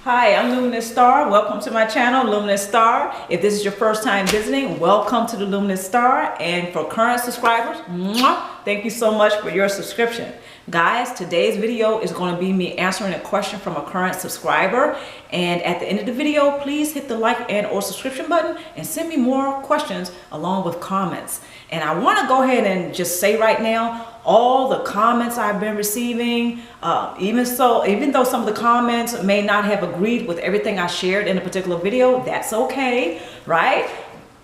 Hi, I'm Luminousz Star. Welcome to my channel, Luminousz Star. If this is your first time visiting, welcome to the Luminousz Star. And for current subscribers, thank you so much for your subscription. Guys, today's video is going to be me answering a question from a current subscriber. And at the end of the video, please hit the like and or subscription button and send me more questions along with comments. And I want to go ahead and just say right now, all the comments I've been receiving, even though some of the comments may not have agreed with everything I shared in a particular video, that's okay, right?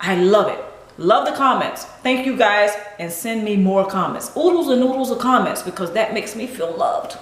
I love it. Love the comments. Thank you guys, and send me more comments. Oodles and noodles of comments, because that makes me feel loved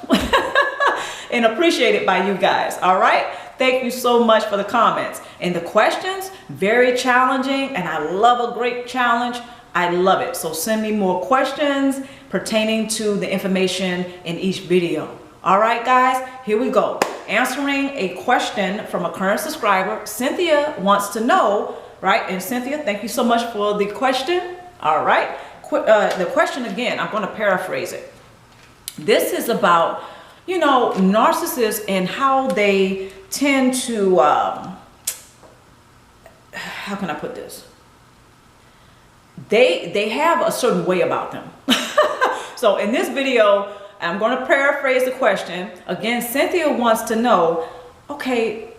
and appreciated by you guys. All right. Thank you so much for the comments and the questions. Very challenging, and I love a great challenge. I love it. So send me more questions pertaining to the information in each video. All right, guys, here we go. Answering a question from a current subscriber. Cynthia wants to know, right? And Cynthia, thank you so much for the question. All right. The question again, I'm going to paraphrase it. This is about, narcissists and how they tend to, how can I put this? They have a certain way about them. So in this video, I'm going to paraphrase the question. Again, Cynthia wants to know, okay,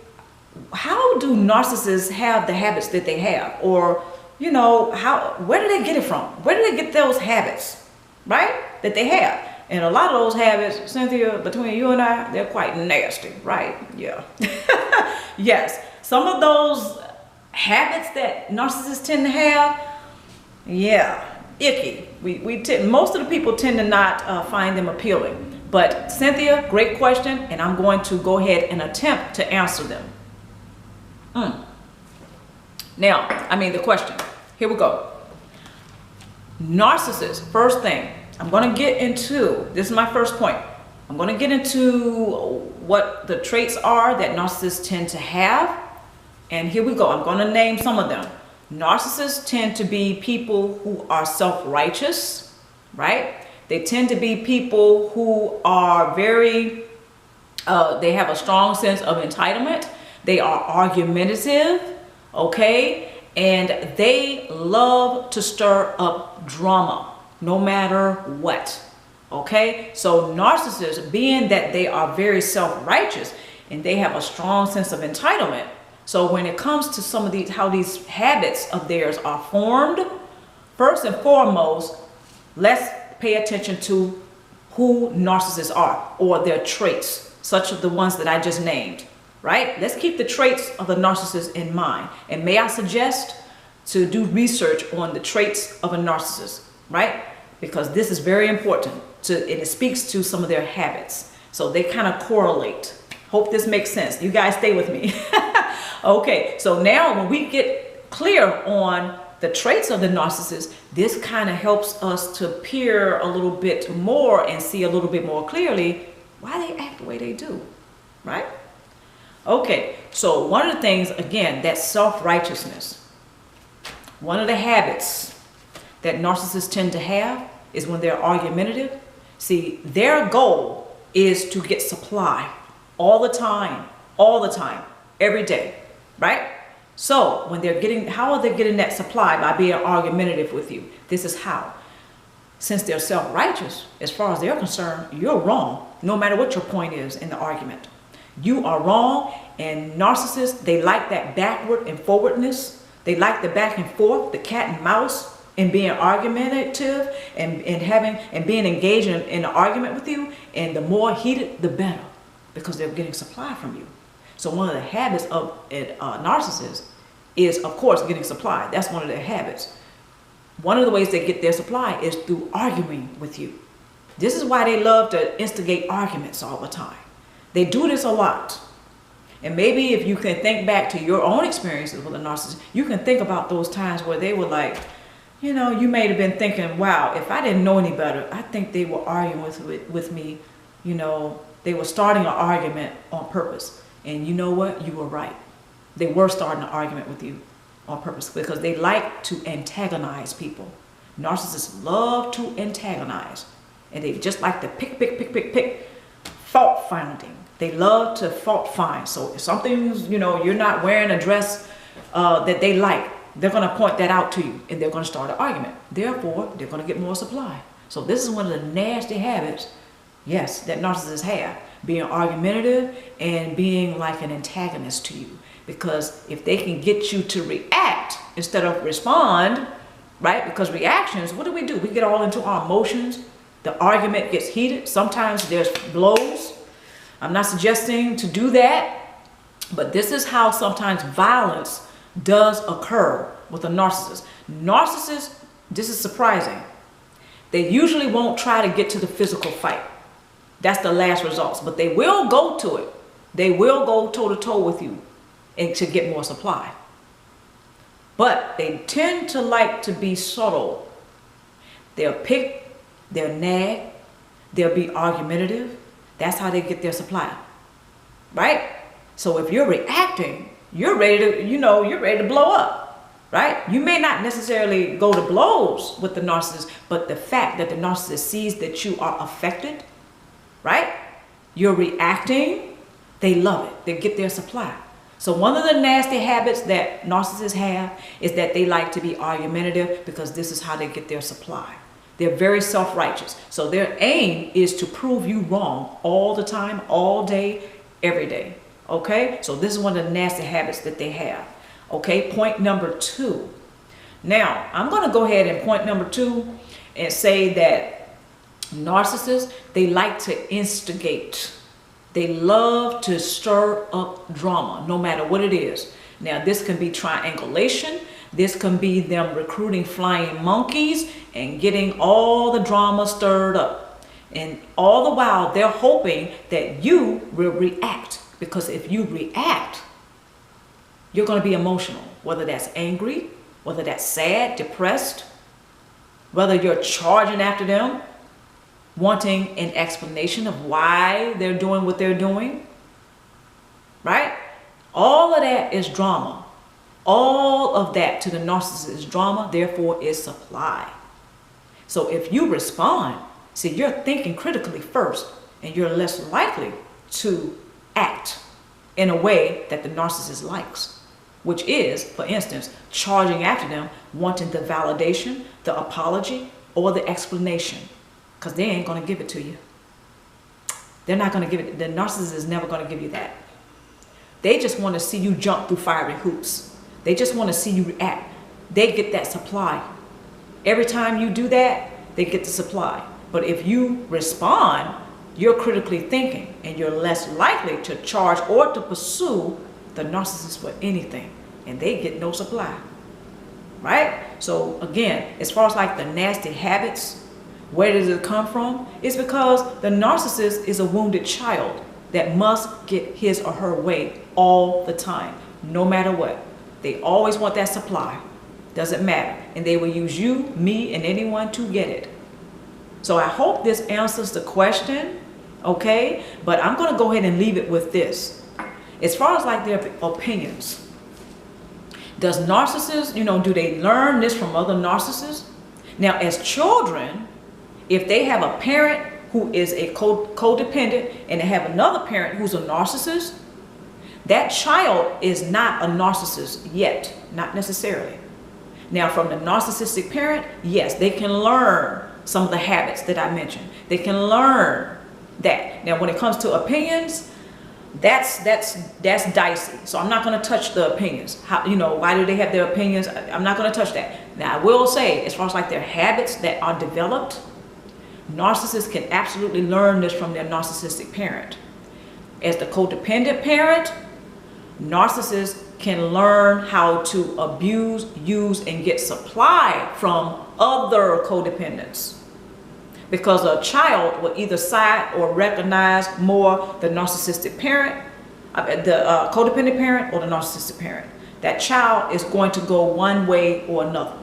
how do narcissists have the habits that they have? Or, where do they get it from? Where do they get those habits, right, that they have? And a lot of those habits, Cynthia, between you and I, they're quite nasty, right? Yeah. Yes. Some of those habits that narcissists tend to have, yeah, icky. Most of the people tend to not find them appealing. But Cynthia, great question, and I'm going to go ahead and attempt to answer them. Now, the question. Here we go. Narcissists, first thing, I'm going to get into, this is my first point. I'm going to get into what the traits are that narcissists tend to have. And here we go. I'm going to name some of them. Narcissists tend to be people who are self-righteous, right? They tend to be people who are they have a strong sense of entitlement. They are argumentative, okay? And they love to stir up drama, no matter what, okay? So narcissists, being that they are very self-righteous and they have a strong sense of entitlement, so when it comes to some of these, how these habits of theirs are formed, first and foremost, let's pay attention to who narcissists are or their traits, such as the ones that I just named, right? Let's keep the traits of the narcissist in mind. And may I suggest to do research on the traits of a narcissist, right? Because this is very important and it speaks to some of their habits. So they kind of correlate. Hope this makes sense. You guys stay with me. Okay, so now when we get clear on the traits of the narcissist, this kind of helps us to peer a little bit more and see a little bit more clearly why they act the way they do, right? Okay, so one of the things, again, that's self-righteousness. One of the habits that narcissists tend to have is when they're argumentative. See, their goal is to get supply all the time, every day. Right? So when how are they getting that supply? By being argumentative with you. This is how. Since they're self-righteous, as far as they're concerned, you're wrong, no matter what your point is in the argument. You are wrong, and narcissists, they like that backward and forwardness. They like the back and forth, the cat and mouse, and being argumentative and being engaged in an argument with you. And the more heated, the better, because they're getting supply from you. So one of the habits of a narcissist is, of course, getting supply. That's one of their habits. One of the ways they get their supply is through arguing with you. This is why they love to instigate arguments all the time. They do this a lot. And maybe if you can think back to your own experiences with a narcissist, you can think about those times where they were like, you may have been thinking, wow, if I didn't know any better, I think they were arguing with me. They were starting an argument on purpose. And you know what? You were right. They were starting an argument with you on purpose because they like to antagonize people. Narcissists love to antagonize. And they just like to pick, fault finding. They love to fault find. So if something's, you're not wearing a dress that they like, they're going to point that out to you and they're going to start an argument. Therefore, they're going to get more supply. So this is one of the nasty habits, yes, that narcissists have. Being argumentative and being like an antagonist to you. Because if they can get you to react instead of respond, right? Because reactions, what do? We get all into our emotions. The argument gets heated. Sometimes there's blows. I'm not suggesting to do that, but this is how sometimes violence does occur with a narcissist. Narcissists, this is surprising. They usually won't try to get to the physical fight. That's the last results, but they will go to it. They will go toe to toe with you and to get more supply. But they tend to like to be subtle. They'll pick, they'll nag, they'll be argumentative. That's how they get their supply, right? So if you're reacting, you're ready to, you're ready to blow up, right? You may not necessarily go to blows with the narcissist, but the fact that the narcissist sees that you are affected, right? You're reacting, they love it. They get their supply. So one of the nasty habits that narcissists have is that they like to be argumentative because this is how they get their supply. They're very self-righteous. So their aim is to prove you wrong all the time, all day, every day. Okay? So this is one of the nasty habits that they have. Okay? Point number 2. Now, I'm going to go ahead and point number 2 and say that narcissists, they like to instigate. They love to stir up drama, no matter what it is. Now, this can be triangulation. This can be them recruiting flying monkeys and getting all the drama stirred up. And all the while, they're hoping that you will react. Because if you react, you're going to be emotional. Whether that's angry, whether that's sad, depressed, whether you're charging after them, wanting an explanation of why they're doing what they're doing, right? All of that is drama. All of that to the narcissist is drama, therefore is supply. So if you respond, see, you're thinking critically first, and you're less likely to act in a way that the narcissist likes, which is, for instance, charging after them, wanting the validation, the apology, or the explanation. Because they ain't going to give it to you. They're not going to give it. The narcissist is never going to give you that. They just want to see you jump through fiery hoops. They just want to see you react. They get that supply. Every time you do that, they get the supply. But if you respond, you're critically thinking and you're less likely to charge or to pursue the narcissist for anything. And they get no supply. Right? So again, as far as like the nasty habits, where does it come from? It's because the narcissist is a wounded child that must get his or her way all the time, no matter what. They always want that supply. Doesn't matter. And they will use you, me, and anyone to get it. So I hope this answers the question, okay? But I'm going to go ahead and leave it with this. As far as like their opinions, does narcissists, do they learn this from other narcissists? Now, as children, if they have a parent who is a codependent and they have another parent who's a narcissist, that child is not a narcissist yet, not necessarily. Now, from the narcissistic parent, yes, they can learn some of the habits that I mentioned. They can learn that. Now, when it comes to opinions, that's dicey. So I'm not going to touch the opinions. Why do they have their opinions? I'm not going to touch that. Now, I will say, as far as like their habits that are developed, narcissists can absolutely learn this from their narcissistic parent. As the codependent parent, narcissists can learn how to abuse, use, and get supply from other codependents. Because a child will either side or recognize more the narcissistic parent, the codependent parent, or the narcissistic parent. That child is going to go one way or another.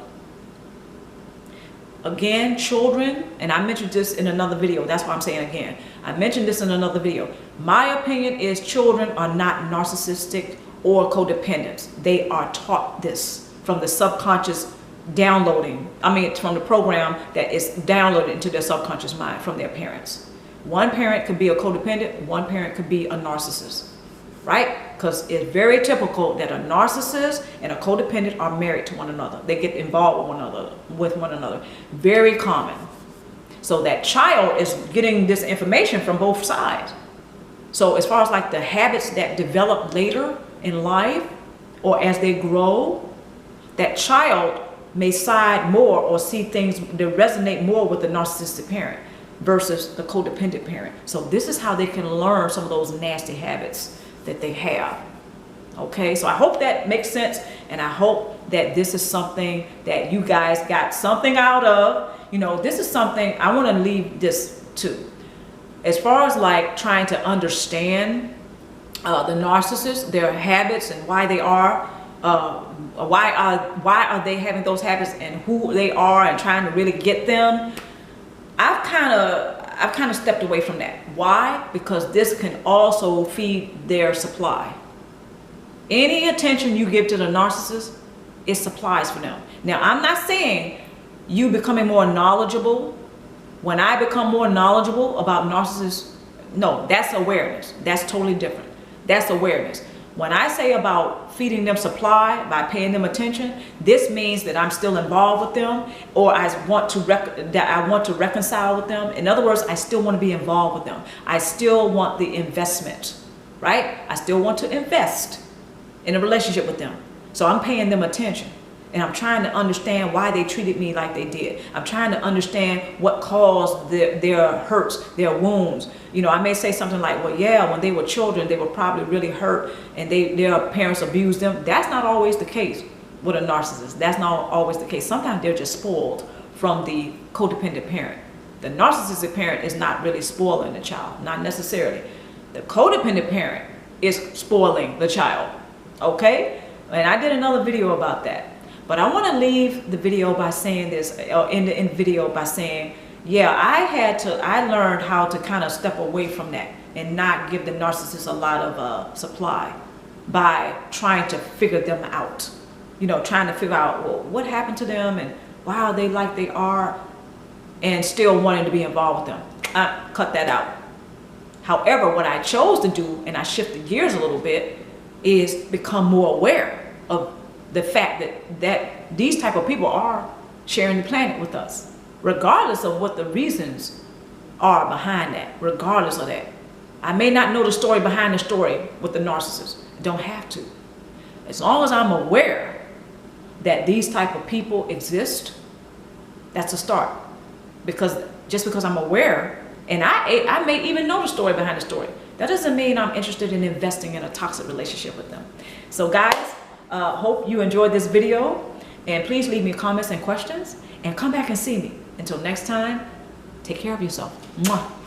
Again, children, and I mentioned this in another video. That's why I'm saying again. I mentioned this in another video. My opinion is children are not narcissistic or codependent. They are taught this from the subconscious from the program that is downloaded into their subconscious mind from their parents. One parent could be a codependent, one parent could be a narcissist, right? Because it's very typical that a narcissist and a codependent are married to one another. They get involved with one another. Very common. So that child is getting this information from both sides. So as far as like the habits that develop later in life or as they grow, that child may side more or see things that resonate more with the narcissistic parent versus the codependent parent. So this is how they can learn some of those nasty habits that they have. Okay, so I hope that makes sense, and I hope that this is something that you guys got something out of. You know, this is something I want to leave this to. As far as like trying to understand the narcissist, their habits and why they are, why are they having those habits and who they are, and trying to really get them, I've kind of stepped away from that. Why? Because this can also feed their supply. Any attention you give to the narcissist, it supplies for them. Now, I'm not saying you becoming more knowledgeable. When I become more knowledgeable about narcissists, no, that's awareness. That's totally different. That's awareness. When I say about feeding them supply by paying them attention, this means that I'm still involved with them, or I want to reconcile with them. In other words, I still want to be involved with them. I still want the investment, right? I still want to invest in a relationship with them. So I'm paying them attention, and I'm trying to understand why they treated me like they did. I'm trying to understand what caused their hurts, their wounds. You know, I may say something like, well, yeah, when they were children, they were probably really hurt and their parents abused them. That's not always the case with a narcissist. That's not always the case. Sometimes they're just spoiled from the codependent parent. The narcissistic parent is not really spoiling the child, not necessarily. The codependent parent is spoiling the child, okay? And I did another video about that. But I want to leave the video by saying this, or in the video by saying, yeah, I learned how to kind of step away from that and not give the narcissist a lot of supply by trying to figure them out. You know, trying to figure out, well, what happened to them and why are they like they are, and still wanting to be involved with them. I cut that out. However, what I chose to do, and I shifted gears a little bit, is become more aware of the fact that these type of people are sharing the planet with us, regardless of what the reasons are behind that, regardless of that. I may not know the story behind the story with the narcissist. I don't have to. As long as I'm aware that these type of people exist, that's a start. Because just because I'm aware, and I may even know the story behind the story, that doesn't mean I'm interested in investing in a toxic relationship with them. So guys, hope you enjoyed this video, and please leave me comments and questions, and come back and see me. Until next time, take care of yourself. Mwah.